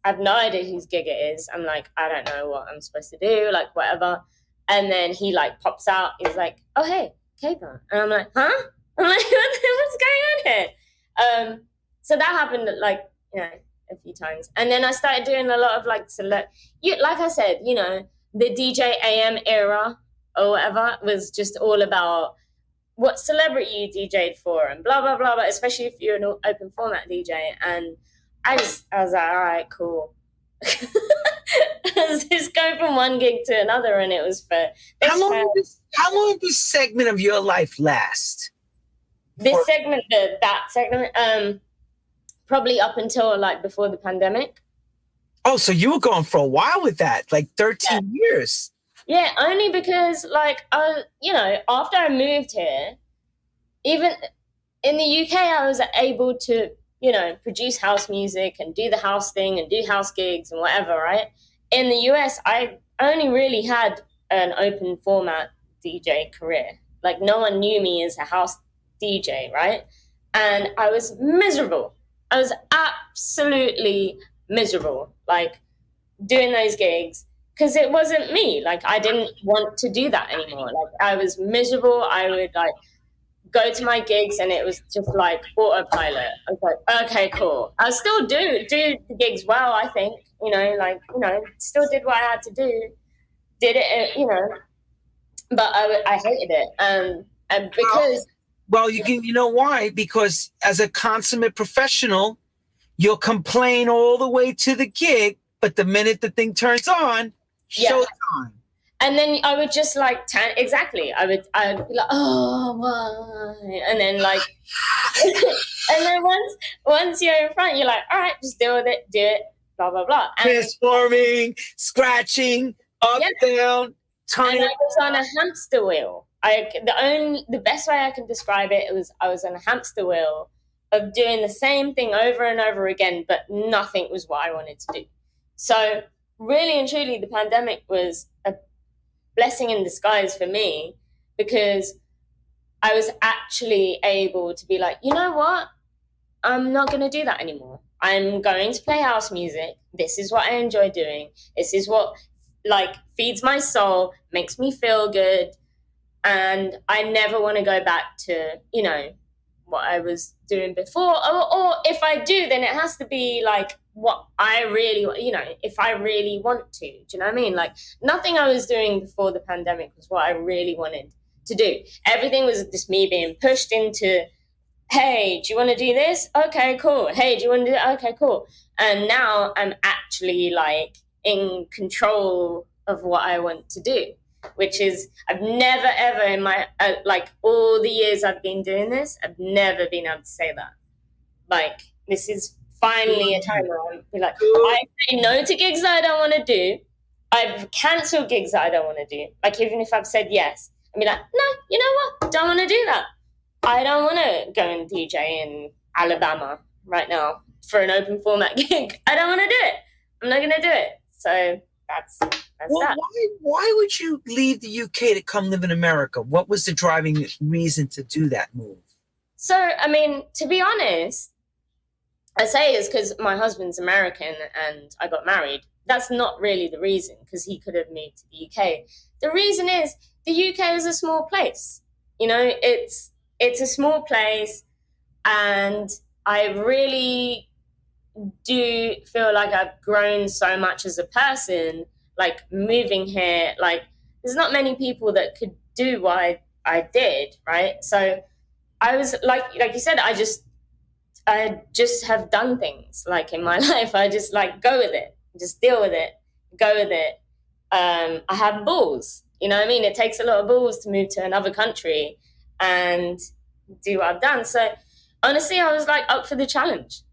I have no idea whose gig it is. I'm like, I don't know what I'm supposed to do, like, whatever. And then he, like, pops out. He's like, oh, hey, Kayper. And I'm like, huh? I'm like, what's going on here? So that happened, like, a few times. And then I started doing a lot of, like, like I said, the DJ AM era or whatever was just all about what celebrity you DJ'd for and blah, blah, blah, but especially if you're an open format DJ. And I was like, all right, cool. Just go from one gig to another, and it was for how long did this segment of your life last? This segment, that segment, probably up until, like, before the pandemic. Oh, so you were going for a while with that, like 13 years. Yeah, only because, like, after I moved here, even in the UK, I was able to, produce house music and do the house thing and do house gigs and whatever, right? In the US, I only really had an open format DJ career. Like, no one knew me as a house DJ, right? And I was miserable. I was absolutely miserable, like, doing those gigs, because it wasn't me. Like, I didn't want to do that anymore. Like, I was miserable. I would, like, go to my gigs and it was just like autopilot. I was like, okay, cool. I still do the gigs well, I think, still did what I had to do, did it, but I hated it. And because... Well, you know why? Because as a consummate professional, you'll complain all the way to the gig, but the minute the thing turns on, showtime. And then I would just, like, exactly. I'd be like, oh, why? And then, like, and then once you're in front, you're like, all right, just do it, blah, blah, blah. And transforming, scratching, up, down, turning. And I was on a hamster wheel. The best way I can describe it was I was on a hamster wheel of doing the same thing over and over again, but nothing was what I wanted to do. So really and truly, the pandemic was a blessing in disguise for me, because I was actually able to be like, you know what? I'm not going to do that anymore. I'm going to play house music. This is what I enjoy doing. This is what, like, feeds my soul, makes me feel good. And I never want to go back to, what I was doing before, or if I do, then it has to be like what I really, if I really want to. Do you know what I mean? Like nothing I was doing before the pandemic was what I really wanted to do. Everything was just me being pushed into, hey, do you want to do this? Okay, cool. Hey, do you want to do that? Okay, cool. And now I'm actually like in control of what I want to do, which is I've never ever in my like all the years I've been doing this, I've never been able to say that. Like this is finally a time where I'm like, I say no to gigs that I don't want to do. I've cancelled gigs that I don't want to do. Like even if I've said yes, I'd be like, no, you know what? Don't want to do that. I don't want to go and DJ in Alabama right now for an open format gig. I don't want to do it. I'm not going to do it. So that's that. Why would you leave the UK to come live in America? What was the driving reason to do that move? So, I mean, to be honest, I say it's because my husband's American and I got married. That's not really the reason, because he could have moved to the UK. The reason is the UK is a small place. You know, it's a small place, and I really do feel like I've grown so much as a person, like moving here. Like there's not many people that could do what I did, right? So I was like you said, I just have done things like in my life. I just like go with it, just deal with it, go with it. I have balls, you know what I mean? It takes a lot of balls to move to another country and do what I've done. So honestly, I was like up for the challenge.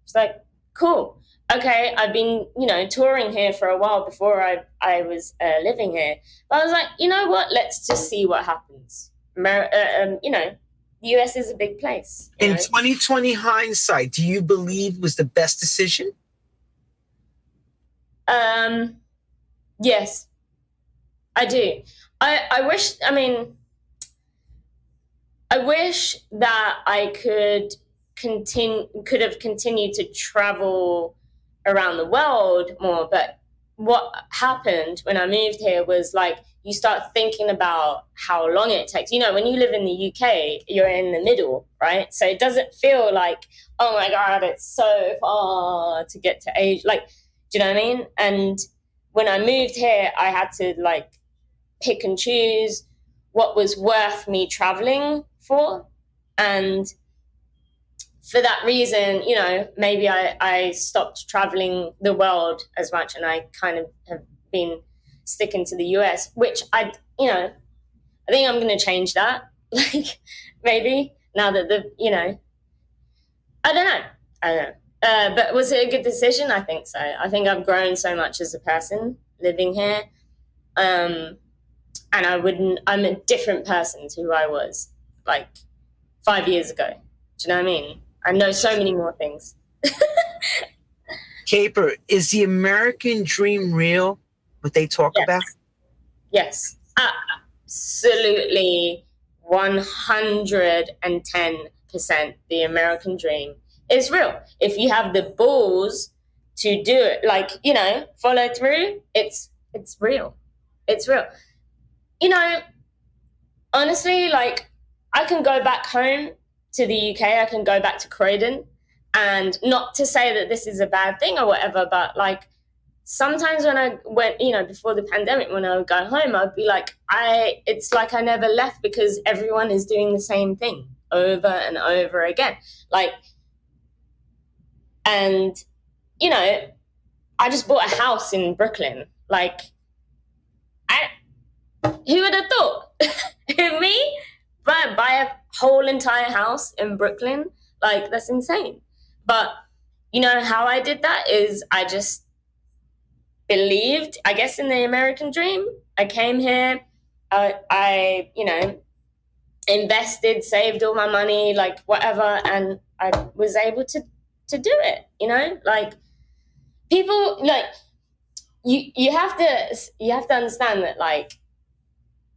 It's like, cool. Okay, I've been, touring here for a while before I was living here. But I was like, you know what? Let's just see what happens. The US is a big place. In 2020 hindsight, do you believe was the best decision? Yes, I do. I wish that I could have continued to travel around the world more. But what happened when I moved here was like, you start thinking about how long it takes. You know, when you live in the UK, you're in the middle, right? So it doesn't feel like, oh my God, it's so far to get to Asia. Like, do you know what I mean? And when I moved here, I had to like pick and choose what was worth me traveling for. And for that reason, maybe I stopped traveling the world as much, and I kind of have been sticking to the US, which I think I'm going to change that. Like maybe now that I don't know. But was it a good decision? I think so. I think I've grown so much as a person living here. And I'm a different person to who I was like 5 years ago. Do you know what I mean? I know so many more things. Kayper, is the American dream real? What they talk about? Yes, absolutely, 110%. The American dream is real. If you have the balls to do it, like follow through, it's real. It's real. Honestly, like I can go back home to the UK. I can go back to Croydon, and not to say that this is a bad thing or whatever, but like sometimes when I went, before the pandemic, when I would go home, I'd be like, it's like I never left, because everyone is doing the same thing over and over again. Like, and, I just bought a house in Brooklyn. Like, who would have thought? Me? Buy a whole entire house in Brooklyn? Like, that's insane. But, how I did that is I just believed, I guess, in the American dream. I came here, I invested, saved all my money, like whatever, and I was able to do it. Like people, like you have to understand that, like,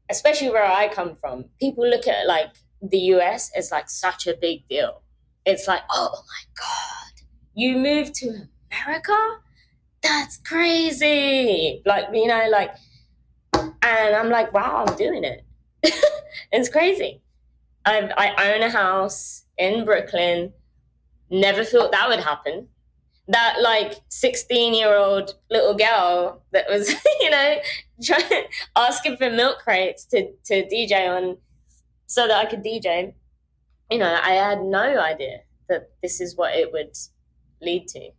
especially where I come from, people look at like the US as like such a big deal. It's like, oh my God, you moved to America? That's crazy. Like, and I'm like, wow, I'm doing it. It's crazy. I own a house in Brooklyn. Never thought that would happen. That like 16-year-old little girl that was, asking for milk crates to DJ on so that I could DJ. I had no idea that this is what it would lead to,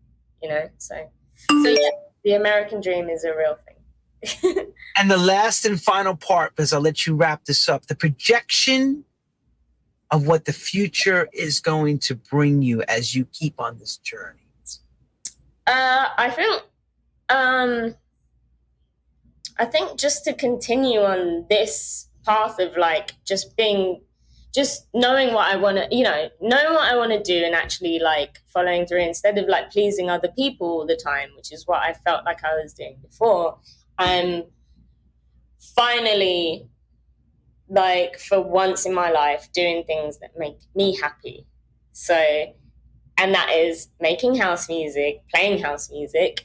So yeah, the American dream is a real thing. And the last and final part, because I'll let you wrap this up, the projection of what the future is going to bring you as you keep on this journey. I think just to continue on this path of like just knowing what I want to, knowing what I want to do and actually like following through instead of like pleasing other people all the time, which is what I felt like I was doing before. I'm finally, like, for once in my life, doing things that make me happy. So, and that is making house music, playing house music,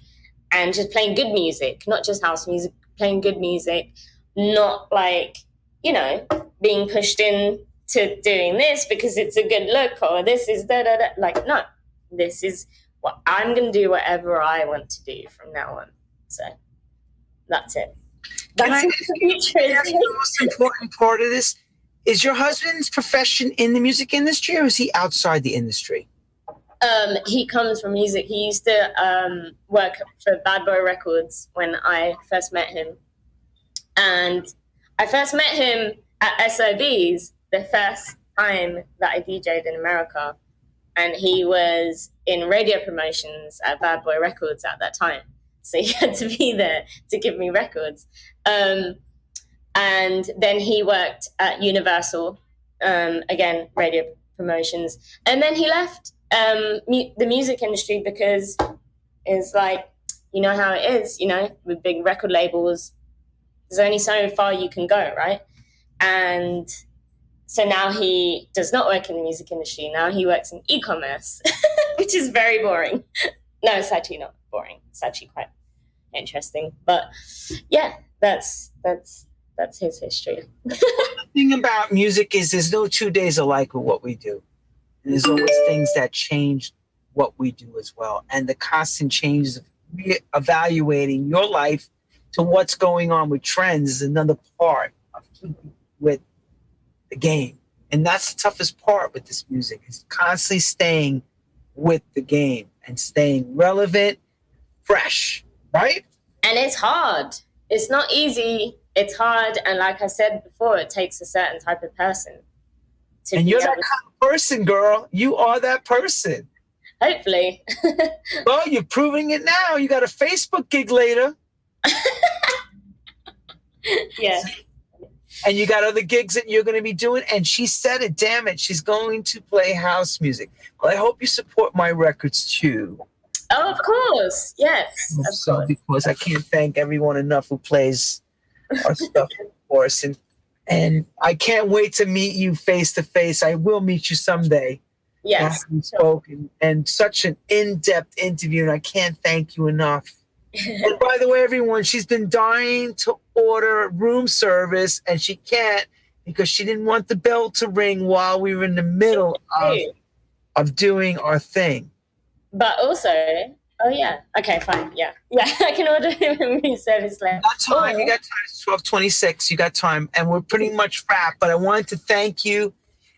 and just playing good music, not just house music, playing good music, not like, being pushed in to doing this because it's a good look or this is da-da-da. Like, no, this is what I'm going to do, whatever I want to do from now on. So that's it. That's the most important part of this. Is your husband's profession in the music industry or is he outside the industry? He comes from music. He used to work for Bad Boy Records when I first met him. And I first met him at SOBs the first time that I DJ'd in America. And he was in radio promotions at Bad Boy Records at that time. So he had to be there to give me records. And then he worked at Universal, again, radio promotions. And then he left the music industry because it's like, you know how it is, with big record labels, there's only so far you can go, right? And so now he does not work in the music industry. Now he works in e-commerce, which is very boring. No, it's actually not boring. It's actually quite interesting. But yeah, that's his history. The thing about music is there's no 2 days alike with what we do. And there's always things that change what we do as well. And the constant changes of evaluating your life to what's going on with trends is another part of keeping with the game. And that's the toughest part with this music, is constantly staying with the game and staying relevant, fresh, right? And it's hard. It's not easy. It's hard. And like I said before, it takes a certain type of person. And you're that kind of person, girl. You are that person. Hopefully. Well, you're proving it now. You got a Facebook gig later. Yeah. And you got other gigs that you're going to be doing. And she said it, damn it. She's going to play house music. Well, I hope you support my records too. Oh, of course. Yes. Of course. Because I can't thank everyone enough who plays our stuff for us. And I can't wait to meet you face to face. I will meet you someday. Yes. We spoke and such an in-depth interview, and I can't thank you enough. And by the way, everyone, she's been dying to order room service, and she can't because she didn't want the bell to ring while we were in the middle of doing our thing. But also, oh yeah, okay, fine, yeah, I can order room service later. You got time. It's 12:26. You got time, and we're pretty much wrapped. But I wanted to thank you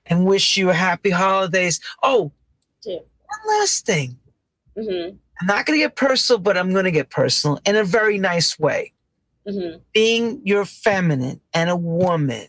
and wish you a happy holidays. Oh, one last thing. Mm-hmm. I'm not going to get personal, but I'm going to get personal in a very nice way. Mm-hmm. Being you're feminine and a woman,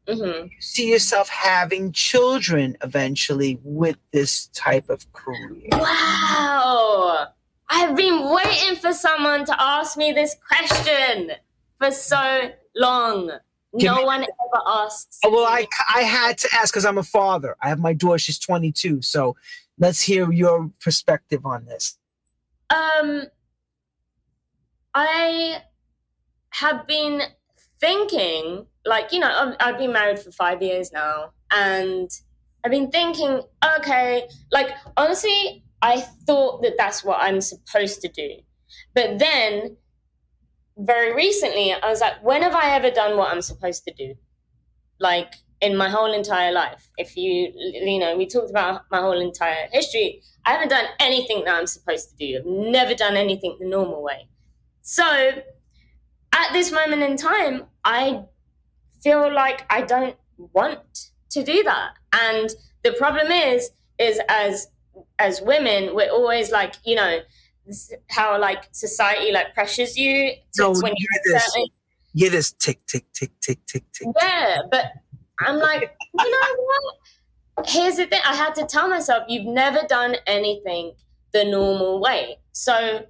mm-hmm. you see yourself having children eventually with this type of career. Wow. I've been waiting for someone to ask me this question for so long. No one ever asks. Well, I had to ask because I'm a father. I have my daughter. She's 22. So let's hear your perspective on this. I have been thinking, like, I've been married for 5 years now, and I've been thinking, okay, like, honestly, I thought that that's what I'm supposed to do. But then very recently, I was like, when have I ever done what I'm supposed to do? Like, in my whole entire life. If we talked about my whole entire history. I haven't done anything that I'm supposed to do. I've never done anything the normal way. So at this moment in time, I feel like I don't want to do that. And the problem is as women, we're always like, how like society like pressures you to when you're this tick, tick, tick, tick, tick, tick. Yeah, but I'm like, you know what? Here's the thing. I had to tell myself, you've never done anything the normal way. So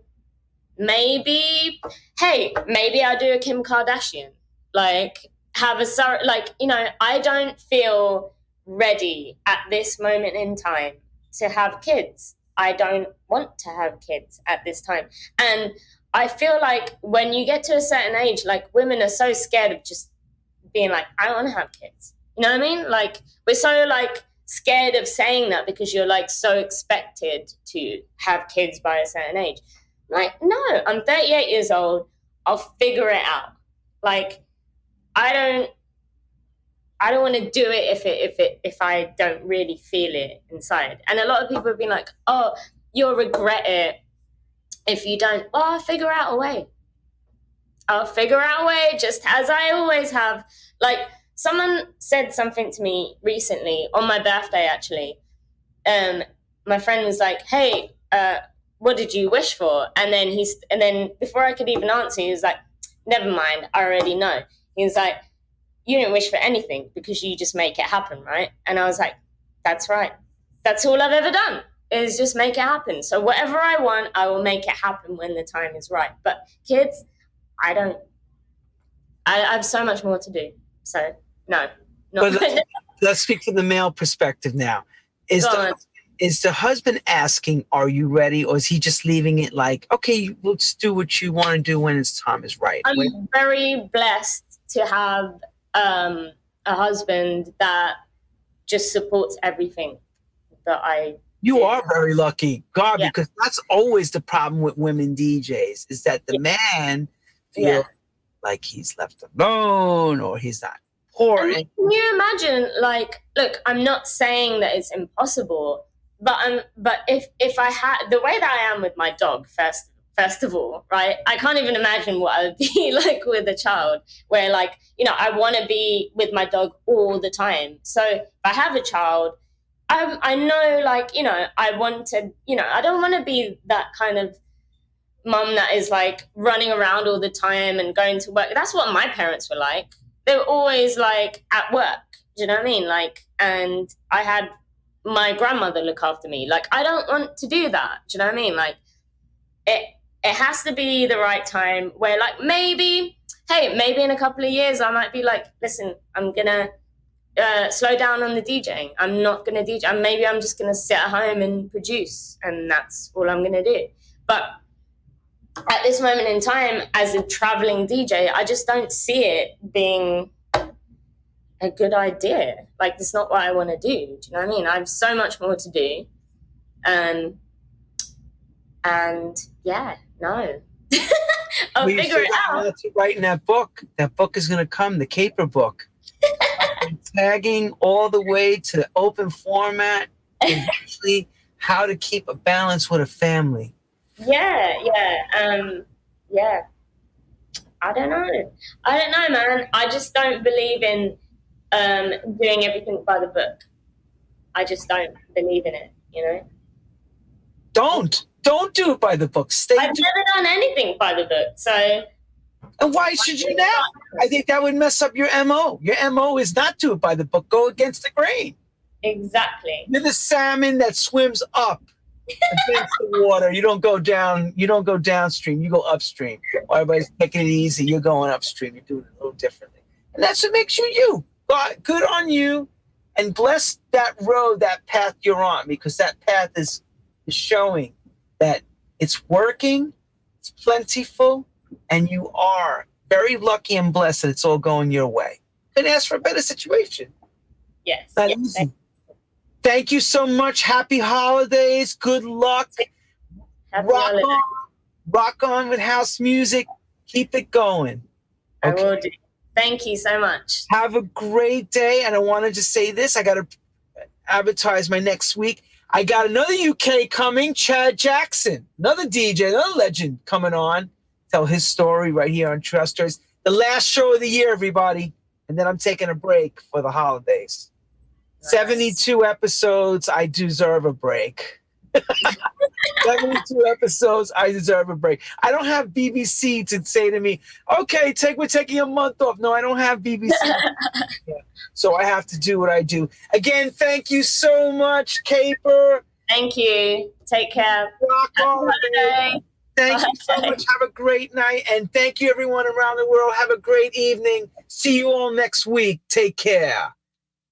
maybe I'll do a Kim Kardashian. Like, I don't feel ready at this moment in time to have kids. I don't want to have kids at this time. And I feel like when you get to a certain age, like women are so scared of just being like, I want to have kids. You know what I mean? Like we're so like scared of saying that because you're like so expected to have kids by a certain age. Like, no, I'm 38 years old. I'll figure it out. Like, I don't want to do it if I don't really feel it inside. And a lot of people have been like, oh, you'll regret it if you don't. Well, I'll figure out a way. I'll figure out a way, just as I always have. Like, someone said something to me recently on my birthday, actually. My friend was like, hey, what did you wish for? And then before I could even answer, he was like, never mind, I already know. He was like, you didn't wish for anything because you just make it happen, right? And I was like, that's right. That's all I've ever done is just make it happen. So whatever I want, I will make it happen when the time is right. But kids, I have so much more to do. So no. Let's speak from the male perspective now. Is the husband asking, are you ready? Or is he just leaving it like, okay, let's do what you want to do when its time is right? I'm very blessed to have a husband that just supports everything that I You are very lucky, God, yeah. Because that's always the problem with women DJs is that the man feels like he's left alone or he's not important. Can you imagine, like, look, I'm not saying that it's impossible, but if I had the way that I am with my dog, first of all, right, I can't even imagine what I would be like with a child where, like, I want to be with my dog all the time. So if I have a child, I know, like, I want to, I don't want to be that kind of mum that is like running around all the time and going to work. That's what my parents were like. They were always like at work. Do you know what I mean? Like, and I had my grandmother look after me. Like, I don't want to do that. Do you know what I mean? Like, it has to be the right time where, like, maybe in a couple of years I might be like, listen, I'm gonna slow down on the DJing. I'm not gonna DJ. Maybe I'm just gonna sit at home and produce, and that's all I'm gonna do. But at this moment in time, as a traveling DJ, I just don't see it being a good idea. Like, that's not what I want to do. Do you know what I mean? I have so much more to do. And yeah, no. I'll figure it out. Writing that book. That book is going to come, the Kayper book. Tagging all the way to open format, and actually how to keep a balance with a family. Yeah. I don't know, man. I just don't believe in doing everything by the book. I just don't believe in it, Don't do it by the book. I've never done anything by the book, so. And why should you now? I think that would mess up your MO. Your MO is not do it by the book. Go against the grain. Exactly. You're the salmon that swims up against the water. You don't go down. You don't go downstream. You go upstream. Everybody's taking it easy. You're going upstream. You're doing it a little differently. And that's what makes you. God, good on you. And bless that road, that path you're on, because that path is showing that it's working, it's plentiful, and you are very lucky and blessed that it's all going your way. Couldn't ask for a better situation. Yes. Easy. Thank you so much. Happy holidays. Good luck. Rock on with house music. Keep it going. Okay. I will do. Thank you so much. Have a great day. And I want to just say this. I got to advertise my next week. I got another UK coming, Chad Jackson, another DJ, another legend coming on. Tell his story right here on Trust Stories. The last show of the year, everybody. And then I'm taking a break for the holidays. Nice. 72 episodes. I deserve a break. 72 episodes. I deserve a break. I don't have BBC to say to me, okay, we're taking a month off. No, I don't have BBC. Yeah. So I have to do what I do. Again, thank you so much, Kayper. Thank you. Take care. Rock on. Thank you so much. Have a great night. And thank you, everyone around the world. Have a great evening. See you all next week. Take care.